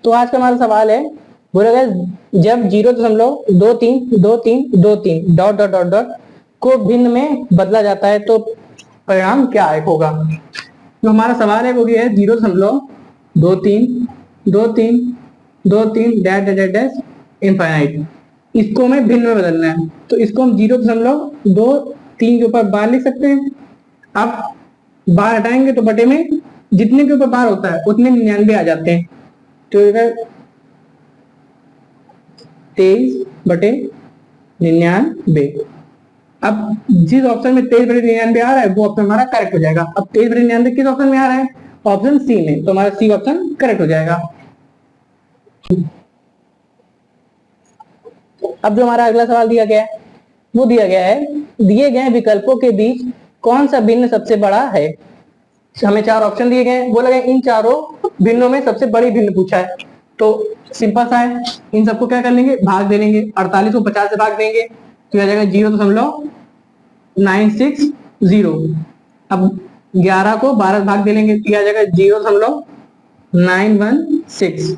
तो आज का हमारा सवाल है, बोला गया जब 0.232323 डॉट डॉट डॉट डॉट को भिन्न में बदला जाता है तो परिणाम क्या होगा। जो हमारा सवाल है वो ये है 0.232323 dash dash dash dash infinite. इसको हमें भिन्न में बदलना है, तो इसको हम 0.23 के ऊपर बार लिख सकते हैं। अब बार हटाएंगे तो बटे में जितने के ऊपर बार होता है उतने 99 आ जाते हैं, तो 23/99। अब जिस ऑप्शन में 23/99 आ रहा है वो ऑप्शन हमारा करेक्ट हो जाएगा। अब 23/99 किस ऑप्शन में आ रहा है? ऑप्शन सी में, तो हमारा सी ऑप्शन करेक्ट हो जाएगा। अब जो हमारा अगला सवाल दिया गया है वो दिया गया है, दिए गए विकल्पों के बीच कौन सा भिन्न सबसे बड़ा है। हमें 4 ऑप्शन दिए गए हैं, बोला गया इन चारों भिन्नों में सबसे बड़ी भिन्न पूछा है। तो सिंपल सा है, इन सबको क्या कर लेंगे, भाग दे लेंगे। 48 को 50 से भाग देंगे तो आ जाएगा 0.960। अब 11 को 12 से भाग दे लेंगे तो आ जाएगा 0.916।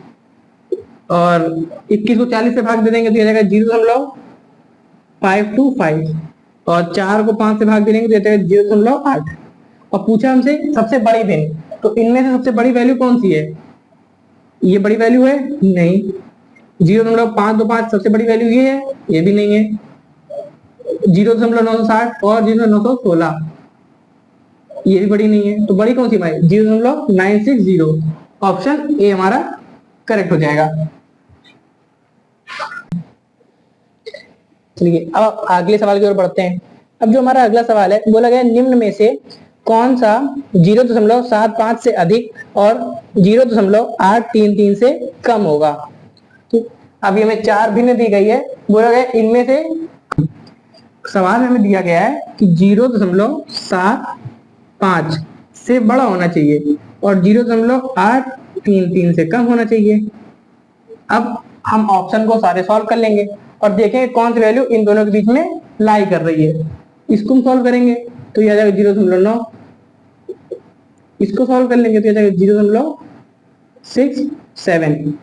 और 21 को 40 से भाग दे देंगे तो आ जाएगा 0.525। और 4 को 5 से भाग दे देंगे तो आ जाएगा 0.8। और पूछा हमसे सबसे बड़ी भिन्न, तो इनमें से सबसे बड़ी वैल्यू कौन सी है? ये बड़ी वैल्यू है? नहीं। 0.525 सबसे बड़ी वैल्यू ये है? ये भी नहीं है। 0.960 और 0.916 ये भी बड़ी नहीं है। तो बड़ी कौन सी हमारी? 0.960। ऑप्शन ए हमारा करेक्ट हो जाएगा। चलिए अब अगले सवाल की ओर बढ़ते हैं। अब जो हमारा अगला सवाल है, बोला गया निम्न में से कौन सा 0.75 से अधिक और 0.833 से कम होगा। तो अभी हमें 4 भिन्न दी गई है, बोला गया इनमें से सवाल में हमें दिया गया है कि 0.75 से बड़ा होना चाहिए और 0.833 से कम होना चाहिए। अब हम ऑप्शन को सारे सॉल्व कर लेंगे और देखेंगे कौन सी वैल्यू इन दोनों के बीच में लाई कर रही है। इसको हम सॉल्व करेंगे तो यह आ जाएगा 0.9। इसको सॉल्व कर लेंगे तो यह आ जाएगा 0.67।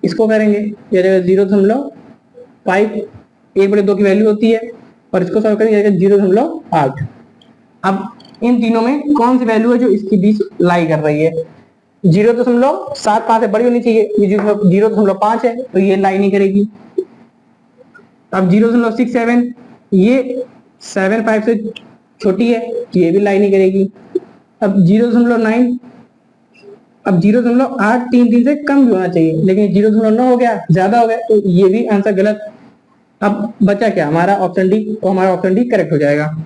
इसको करेंगे यह आ जाएगा 0.5। 1/2 की वैल्यू होती है और इसको सॉल्व करेंगे 0.8। अब इन तीनों में कौन सी वैल्यू है जो इसके बीच लाई कर रही है? 0.75 से बड़ी होनी चाहिए, ये 0.5 है तो ये लाई नहीं करेगी। अब 0.67 ये 75 से छोटी है तो ये भी लाई नहीं करेगी। अब 0.9, अब 0.833 से कम भी होना चाहिए, लेकिन 0.9 हो गया, ज्यादा हो गया, तो ये भी आंसर गलत। अब बचा क्या हमारा? Option D. तो हमारा ऑप्शन डी करेक्ट हो जाएगा।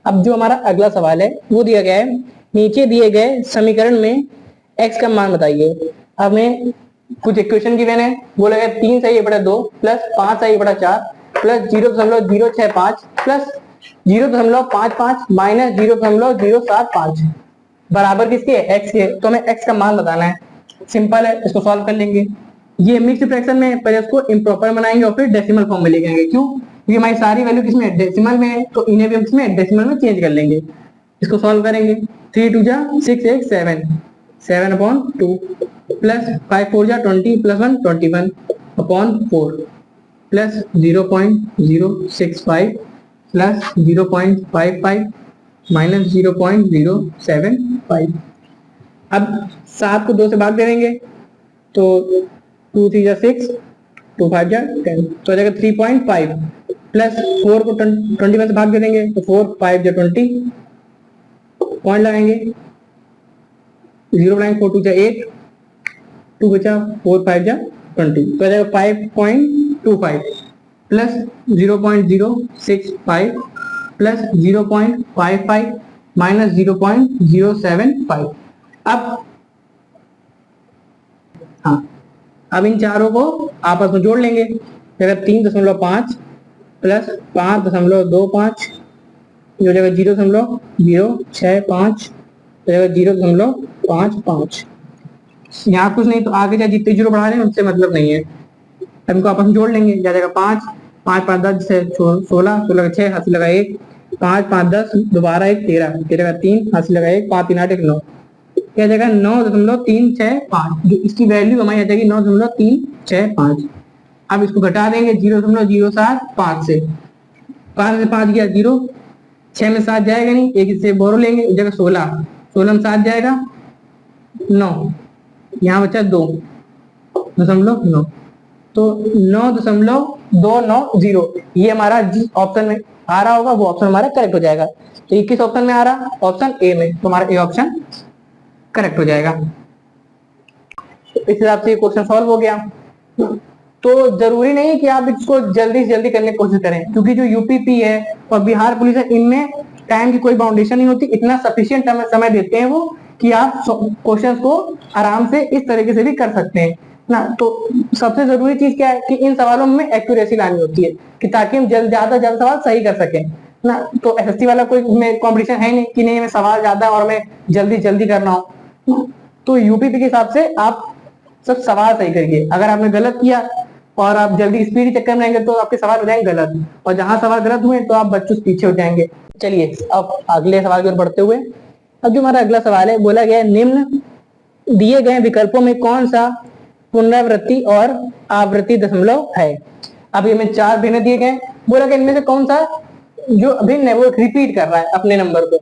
अब जो हमारा अगला सवाल है वो दिया गया है, नीचे दिए गए समीकरण में x का मान बताइए। हमें कुछ इक्वेशन गिवन है, बोला गया 3 सही बटा 2 प्लस 5 सही बटा 4 प्लस 0.065 प्लस 0.55 माइनस 0.075 बराबर किसके है? x के। तो हमें x का मान बताना है। सिंपल है, इसको सॉल्व कर लेंगे। ये मिक्स्ड फ्रैक्शन में है, पहले इसको इम्प्रॉपर बनाएंगे और फिर डेसिमल फॉर्म में लेके आएंगे। क्यों? क्योंकि हमारी सारी वैल्यू किसमें? डेसिमल में है, तो इन्हें भी हम इसमें डेसिमल में चेंज कर लेंगे। इसको सॉल्व करेंगे 3 2 जा 6 8 7 7/2 प्लस 5 4 जा 20 प्लस 1 21/4 प्लस 0.065 प्लस 0.55 माइनस 0.075। अब 7 को 2 से भाग दे देंगे तो 2 3 जा 6 2 5 जा 10 तो आ जाएगा 3.5 प्लस 4 को 21 से भाग दे देंगे तो 4 5 जा 20 पॉइंट लगाएंगे 0 बनाएंगे 4 2 जा 8 2 बचा 4 5 जा 20 तो आ जाएगा 5.25 प्लस 0.065 प्लस 0.55 माइनस 0.075। अब हाँ, अब इन चारों को आपस में जोड़ लेंगे। अगर 3.5 प्लस 5.25 जो जगह 0.065 जगह 0.55। यहाँ कुछ नहीं तो आगे चाहे जितने जीरो बढ़ा रहे हैं उससे मतलब नहीं है। इनको आपस में जोड़ लेंगे, जाएगा 5 5 5 10 16 16 6 80 लगा 1 5 5 10, दोबारा एक 13, 13 का 3, हाथ से लगा 1, 5 3 8 1 9, क्या जाएगा 9.365, जो इसकी वैल्यू हमारी आ जाएगी 9.365। अब इसको घटा देंगे 0.075 से, 5 में 5 गया 0, 6 में 7 जाएगा नहीं, एक इससे बोरो लेंगे, इस जगह 16, 16 में 7 जाएगा 9, यहाँ बचा 2.9, तो 9.290 ये हमारा जिस ऑप्शन में आ रहा होगा वो ऑप्शन हमारा करेक्ट हो जाएगा। तो ये किस ऑप्शन में आ रहा, ऑप्शन ए में, तो हमारा ए ऑप्शन करेक्ट हो जाएगा। तो इस हिसाब से ये क्वेश्चन सॉल्व हो गया। तो जरूरी नहीं है कि आप इसको जल्दी से जल्दी करने की कोशिश करें, क्योंकि जो यूपीपी है और बिहार पुलिस है इनमें टाइम की कोई बाउंडेशन नहीं होती, इतना सफिशिएंट समय देते हैं वो कि आप क्वेश्चंस को आराम से इस तरीके से भी कर सकते हैं ना। तो सबसे जरूरी चीज क्या है कि इन सवालों में एक्यूरेसी लानी होती है, कि ताकि हम ज्यादा सवाल सही कर सकें ना। तो एसएससी वाला कोई कंपटीशन है नहीं कि नहीं मैं सवाल ज्यादा और मैं जल्दी करना हो। तो यूपीपी के हिसाब से आप सब सवाल सही करिए। अगर आपने गलत किया और आप जल्दी स्पीड के चक्कर में आएंगे तो आपके सवाल हो जाएंगे गलत, और जहां सवाल गलत हुए तो आप बच्चों से पीछे हो जाएंगे। चलिए अब अगले सवाल की ओर बढ़ते हुए, अब जो हमारा अगला सवाल है, बोला गया निम्न दिए गए विकल्पों में कौन सा पुनरावृत्ति और आवृत्ति दशमलव है। अब ये में 4 भिन्न दिए गए, बोला गया इनमें से कौन सा जो भिन्न है वो रिपीट कर रहा है अपने नंबर को।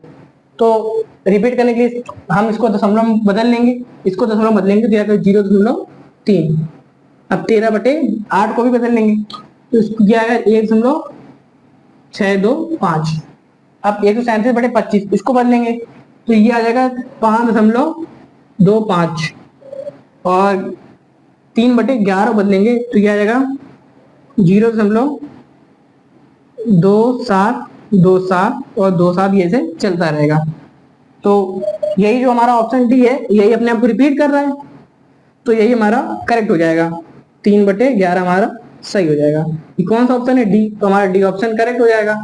तो रिपीट करने के लिए हम इसको दशमलव बदल लेंगे, इसको दशमलव बदलेंगे तो 0.3। अब 13/8 को भी बदल लेंगे तो इसको क्या आएगा 1.625। अब 137/25 इसको बदलेंगे तो ये आ जाएगा 5.25, और 3/11 बदलेंगे तो ये आ जाएगा 0.2727 और 27 ये से चलता रहेगा। तो यही जो हमारा ऑप्शन डी है यही अपने आप को रिपीट कर रहा है, तो यही हमारा करेक्ट हो जाएगा, 3/11 हमारा सही हो जाएगा। कौन सा ऑप्शन है, डी, तो हमारा डी ऑप्शन करेक्ट हो जाएगा।